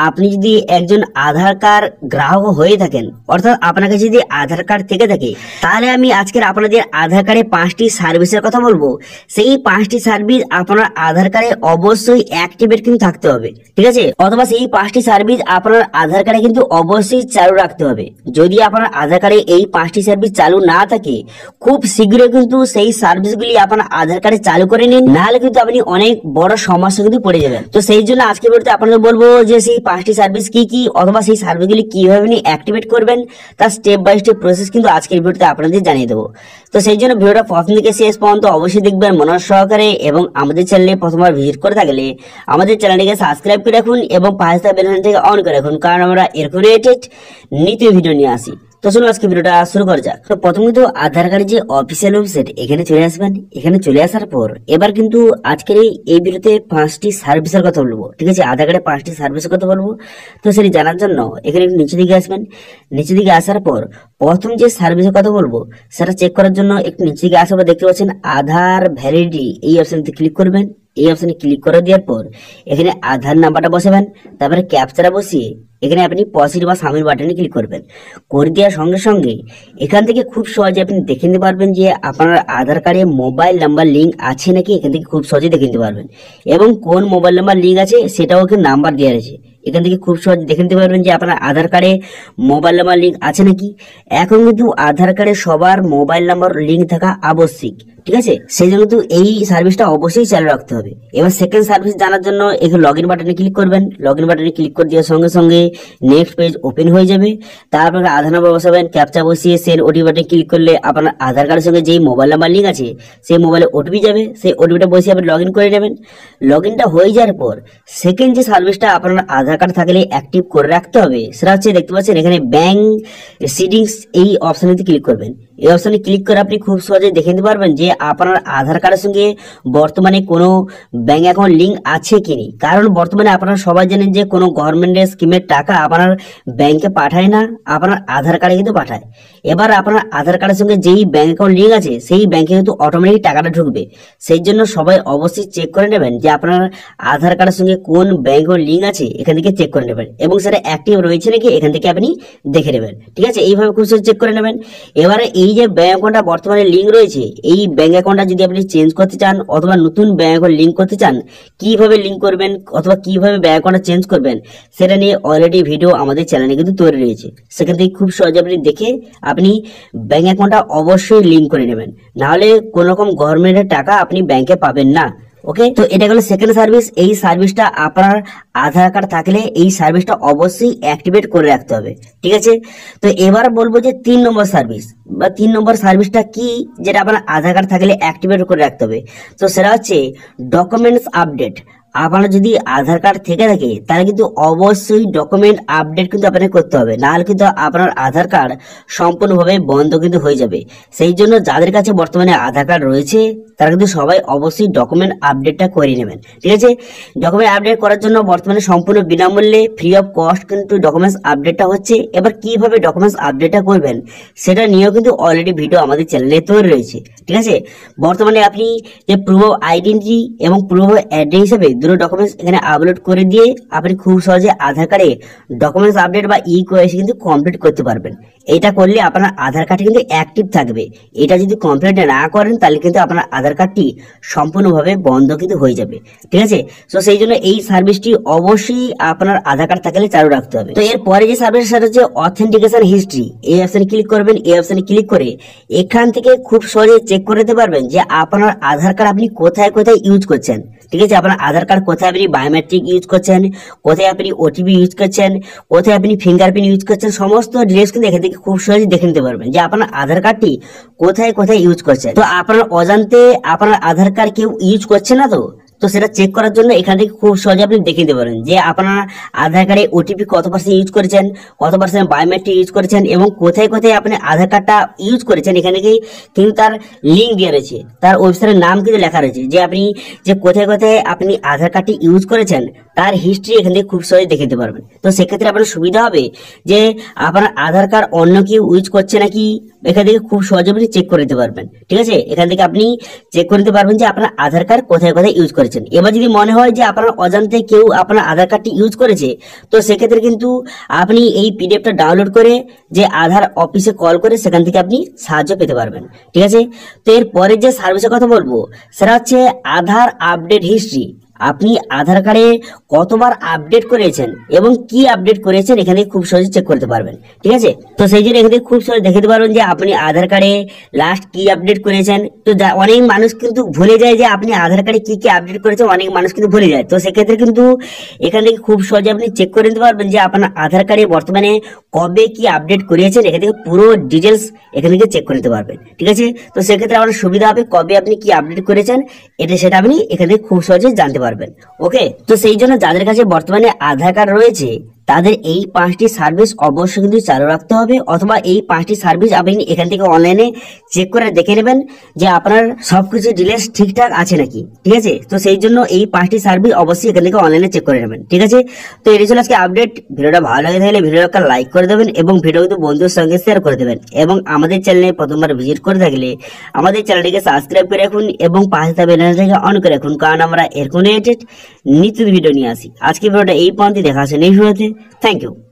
আপনি যদি একজন আধার কার্ড গ্রাহক হয়ে থাকেন, অর্থাৎ আপনার কাছে যদি আধার কার্ড থেকে থাকে, তাহলে আমি আজকের আপনাদের আধার কার্ডে 5টি সার্ভিসের কথা বলবো। সেই 5টি সার্ভিস আপনার আধার কার্ডে অবশ্যই অ্যাক্টিভেট কিন্তু থাকতে হবে, ঠিক আছে? অথবা সেই 5টি সার্ভিস আপনার আধার কার্ডে কিন্তু অবশ্যই চালু রাখতে হবে। যদি আপনার আধার কার্ডে এই 5টি সার্ভিস চালু না থাকে, খুব শীঘ্রই কিন্তু সেই সার্ভিসগুলি আপনার আধার কার্ডে চালু করে নিন, নাহলে কিন্তু আপনি অনেক বড় সমস্যা কিন্তু পড়ে যাবেন। তো সেই জন্য আজকে ভিডিওতে আপনাদের বলবো যে সেই 5টি সার্ভিস কি কি, অথবা সেই সার্ভিসগুলি কিভাবে আপনি অ্যাক্টিভেট করবেন, তার স্টেপ বাই স্টেপ প্রসেস কিন্তু আজকের ভিডিওতে আপনাদের জানিয়ে দেবো। তো সেই জন্য ভিডিওটা প্রথম থেকে শেষ পর্যন্ত অবশ্যই দেখবেন মনোযোগ সহকারে, এবং আমাদের চ্যানেলে প্রথমবার ভিজিট করে থাকলে আমাদের চ্যানেলটিকে সাবস্ক্রাইব করে রাখুন এবং পাশে থাকা বেল আইকনটিকে অন করে রাখুন, কারণ আমরা এরকম রিলেটেড নিত্য ভিডিও নিয়ে আসি। তো চলুন আজকে ভিডিওটা শুরু করা যাক। তো প্রথম কিন্তু আধার কার্ডের যে অফিসিয়াল ওয়েবসাইট, এখানে চলে আসবেন। এখানে চলে আসার পর এবার কিন্তু আজকের এই ভিডিওতে 5টি সার্ভিসের কথা বলবো, ঠিক আছে? আধার কার্ডে 5টি সার্ভিসের কথা বলবো। তো সেটি জানার জন্য এখানে একটু নিচে দিকে আসবেন। নিচে দিকে আসার পর প্রথম যে সার্ভিসের কথা বলবো সেটা চেক করার জন্য একটু নিচে দিকে আসার পর দেখতে পাচ্ছেন আধার ভ্যালিডিটি, এই অপশনটি ক্লিক করবেন। এই অপশনে ক্লিক করে দেওয়ার পর এখানে আধার নাম্বারটা বসাবেন, তারপরে ক্যাপচাটা বসিয়ে এখানে আপনি প্রসিড বা সাবমিট বাটনে ক্লিক করবেন। করে দেওয়ার সঙ্গে সঙ্গে এখান থেকে খুব সহজে আপনি দেখে নিতে পারবেন যে আপনার আধার কার্ডে মোবাইল নাম্বার লিঙ্ক আছে নাকি, এখান থেকে খুব সহজে দেখে নিতে পারবেন। এবং কোন মোবাইল নাম্বার লিঙ্ক আছে সেটাও এখানে নাম্বার দেওয়া আছে, এখান থেকে খুব সহজে দেখে নিতে পারবেন যে আপনার আধার কার্ডে মোবাইল নাম্বার লিঙ্ক আছে নাকি। এখন কিন্তু আধার কার্ডে সবার মোবাইল নাম্বার লিঙ্ক থাকা আবশ্যিক, ঠিক আছে? সেই জন্য কিন্তু এই সার্ভিসটা অবশ্যই চালু রাখতে হবে। এবার সেকেন্ড সার্ভিস জানার জন্য এখানে লগ ইন বাটনে ক্লিক করবেন। লগ ইন বাটনে ক্লিক করে দেওয়ার সঙ্গে সঙ্গে নেক্সট পেজ ওপেন হয়ে যাবে। তারপর আধার নাম্বার বসাবেন, ক্যাপচা বসিয়ে সেন্ড ওটিপি বাটনে ক্লিক করলে আপনার আধার কার্ডের সঙ্গে যেই মোবাইল নাম্বার লিঙ্ক আছে সেই মোবাইলে ওটিপি যাবে। সেই ওটিপিটা বসিয়ে আপনি লগ ইন করে নেবেন। লগ ইনটা হয়ে যাওয়ার পর সেকেন্ড যে সার্ভিসটা আপনার আধার কার্ড থাকলে অ্যাক্টিভ করে রাখতে হবে সেটা হচ্ছে, দেখতে পাচ্ছেন এখানে ব্যাংক সিডিংস, এই অপশানেতে ক্লিক করবেন। এই অপশনে ক্লিক করে আপনি খুব সহজে দেখে নিতে পারবেন যে আপনার আধার কার্ডের সঙ্গে বর্তমানে কোনো ব্যাংক অ্যাকাউন্ট লিঙ্ক আছে কি নেই। কারণ বর্তমানে আপনারা সবাই জানেন যে কোনো গভর্নমেন্টের স্কিমের টাকা আপনার ব্যাংকে পাঠায় না, আপনার আধার কার্ডে কিন্তু পাঠায়। এবার আপনার আধার কার্ডের সঙ্গে যেই ব্যাংক অ্যাকাউন্ট লিঙ্ক আছে সেই ব্যাংকে কিন্তু অটোমেটিক টাকাটা ঢুকবে। সেই জন্য সবাই অবশ্যই চেক করে নেবেন যে আপনার আধার কার্ডের সঙ্গে কোন ব্যাংক লিঙ্ক আছে, এখান থেকে চেক করে নেবেন এবং সেটা অ্যাক্টিভ রয়েছে নাকি এখান থেকে আপনি দেখে নেবেন, ঠিক আছে? এইভাবে খুব সহজে চেক করে নেবেন। এবারে এই যে ব্যাংক অ্যাকাউন্টটা বর্তমানে লিঙ্ক রয়েছে, এই ব্যাংক অ্যাকাউন্টটা যদি আপনি চেঞ্জ করতে চান অথবা নতুন ব্যাংক অ্যাকাউন্ট লিঙ্ক করতে চান, কিভাবে লিঙ্ক করবেন অথবা কিভাবে ব্যাংক অ্যাকাউন্টটা চেঞ্জ করবেন সেটা নিয়ে অলরেডি ভিডিও আমাদের চ্যানেলে কিন্তু তৈরি রয়েছে। সেখান থেকে খুব সহজে আপনি দেখে আপনি ব্যাংক অ্যাকাউন্টটা অবশ্যই লিঙ্ক করে নেবেন, নাহলে কোন রকম গভর্নমেন্টের টাকা আপনি ব্যাংকে পাবেন না। ওকে, তো এটা গেল সেকেন্ড সার্ভিস। এই সার্ভিসটা আপনার আধার কার্ড থাকলে এই সার্ভিসটা অবশ্যই অ্যাক্টিভেট করে রাখতে হবে, ঠিক আছে? তো এবার বলবো যে 3 নম্বর সার্ভিস বা 3 নম্বর সার্ভিসটা কি, যেটা আপনার আধার কার্ড থাকলে অ্যাক্টিভেট করে রাখতে হবে। তো সেটা হচ্ছে ডকুমেন্টস আপডেট। আপনার যদি আধার কার্ড থেকে থাকে তাহলে কিন্তু অবশ্যই ডকুমেন্ট আপডেট কিন্তু আপনাকে করতে হবে, নাহলে কিন্তু আপনার আধার কার্ড সম্পূর্ণভাবে বন্ধ কিন্তু হয়ে যাবে। সেই জন্য যাদের কাছে বর্তমানে আধার কার্ড রয়েছে তারা কিন্তু সবাই অবশ্যই ডকুমেন্ট আপডেটটা করে নেবেন, ঠিক আছে? ডকুমেন্ট আপডেট করার জন্য বর্তমানে সম্পূর্ণ বিনামূল্যে ফ্রি অফ কস্ট কিন্তু ডকুমেন্টস আপডেটটা হচ্ছে। এবার কিভাবে ডকুমেন্টস আপডেটটা করবেন সেটা নিয়েও কিন্তু অলরেডি ভিডিও আমাদের চ্যানেলে তৈরি রয়েছে, ঠিক আছে? বর্তমানে আপনি যে প্রুফ অফ আইডেন্টিটি এবং প্রুফ অফ অ্যাড্রেস হিসেবে দুটো ডকুমেন্টস এখানে আপলোড করে দিয়ে আপনি খুব সহজে আধার কার্ডে ডকুমেন্টস আপডেট বা ইকেওয়াইসি কিন্তু কমপ্লিট করতে পারবেন। এটা করলে আপনার আধার কার্ড কিন্তু অ্যাক্টিভ থাকবে। এটা যদি কমপ্লিট না করেন তাহলে কিন্তু আপনার আধার কার্ডটি সম্পূর্ণভাবে বন্ধ কিন্তু হয়ে যাবে, ঠিক আছে? তো সেই জন্য এই সার্ভিসটি অবশ্যই আপনার আধার কার্ড থাকলে চালু রাখতে হবে। তো এরপরে যে সার্ভিস সেটা হচ্ছে অথেন্টিকেশন হিস্ট্রি। এই অপশনে ক্লিক করবেন। এই অপশনে ক্লিক করে এখান থেকে খুব সহজে চেক করে নিতে পারবেন যে আপনার আধার কার্ড আপনি কোথায় কোথায় ইউজ করছেন, ঠিক আছে? আপনার আধার কার্ড কোথায় আপনি বায়োমেট্রিক ইউজ করছেন, কোথায় আপনি ওটিপি ইউজ করছেন, কোথায় আপনি ফিঙ্গারপ্রিন্ট ইউজ করছেন, সমস্ত ডিটেইলস কিন্তু এখান থেকে খুব সহজে দেখে নিতে পারবেন যে আপনার আধার কার্ডটি কোথায় কোথায় ইউজ করছেন। তো আপনার অজান্তে আপনার আধার কার্ড কেউ ইউজ করছে না তো সেটা চেক করার জন্য এখান থেকে খুব সহজে আপনি দেখে নিতে পারেন যে আপনার আধার কার্ডে ওটিপি কত পার্সেন্ট ইউজ করেছেন, কত পার্সেন্ট বায়োমেট্রিক ইউজ করেছেন এবং কোথায় কোথায় আপনি আধার কার্ডটা ইউজ করেছেন। এখানে কিন্তু তার লিঙ্ক দেওয়া রয়েছে, তার ওয়েবসাইটের নাম কিন্তু লেখা রয়েছে যে আপনি যে কোথায় কোথায় আপনি আধার কার্ডটি ইউজ করেছেন তার হিস্ট্রি এখান থেকে খুব সহজে দেখে নিতে পারবেন। তো সেক্ষেত্রে আপনার সুবিধা হবে যে আপনার আধার কার্ড অন্য কেউ ইউজ করছে নাকি এখান থেকে খুব সহজে আপনি চেক করে নিতে পারবেন। ঠিক আছে, এখান থেকে আপনি চেক করে নিতে পারবেন যে আপনার আধার কার্ড কোথায় কোথায় ইউজ করেছেন। এবার যদি মনে হয় যে আপনার অজান্তে কেউ আপনার আধার কার্ডটি ইউজ করেছে, তো সেক্ষেত্রে কিন্তু আপনি এই পিডিএফটা ডাউনলোড করে যে আধার অফিসে কল করে সেখান থেকে আপনি সাহায্য পেতে পারবেন। ঠিক আছে, তো এর পরে যে সার্ভিসের কথা বলবো সেটা হচ্ছে আধার আপডেট হিস্ট্রি। আপনি আধার কার্ডে কতবার আপডেট করেছেন এবং কি আপডেট করেছেন এখানে খুব সহজে চেক করতে পারবেন। ঠিক আছে, তো সেই জন্য এখানে খুব সহজে দেখতে পারবেন যে আপনি আধার কার্ডে লাস্ট কি আপডেট করেছেন। তো অনেক মানুষ কিন্তু ভুলে যায় যে আপনি আধার কার্ডে কি কি আপডেট করেছেন, অনেক মানুষ কিন্তু ভুলে যায়। তো সেক্ষেত্রে কিন্তু এখান থেকে খুব সহজে আপনি চেক করে নিতে পারবেন যে আপনার আধার কার্ডে বর্তমানে কবে কি আপডেট করিয়েছেন, এখান থেকে পুরো ডিটেলস এখান থেকে চেক করে নিতে পারবেন। ঠিক আছে, তো সেক্ষেত্রে আপনার সুবিধা হবে কবে আপনি কি আপডেট করেছেন সেটা আপনি এখান থেকে খুব সহজে জানতে পারবেন। ওকে, তো সেই জন্য যাদের কাছে বর্তমানে আধার কার্ড রয়েছে তাদের এই 5টি সার্ভিস অবশ্যই কিন্তু চালু রাখতে হবে, অথবা এই 5টি সার্ভিস আপনি এখান থেকে অনলাইনে চেক করে দেখে নেবেন যে আপনার সবকিছু ডিটেইলস ঠিকঠাক আছে নাকি। ঠিক আছে, তো সেই জন্য এই 5টি সার্ভিস অবশ্যই এখান থেকে অনলাইনে চেক করে নেবেন। ঠিক আছে, তো এই ছিল আজকে আপডেট। ভিডিওটা ভালো লাগে থাকলে ভিডিওটা লাইক করে দেবেন এবং ভিডিও কিন্তু বন্ধুদের সঙ্গে শেয়ার করে দেবেন, এবং আমাদের চ্যানেলে প্রথমবার ভিজিট করে থাকলে আমাদের চ্যানেলটিকে সাবস্ক্রাইব করে রাখুন এবং পাশে থাকা বেল আইকনটাকে অন করে রাখুন, কারণ আমরা এরকম রিলেটেড নিত্য ভিডিও নিয়ে আসি। আজকে ভিডিওটা এই পর্যন্ত দেখা আছে নেক্সট ভিডিওতে। Thank you.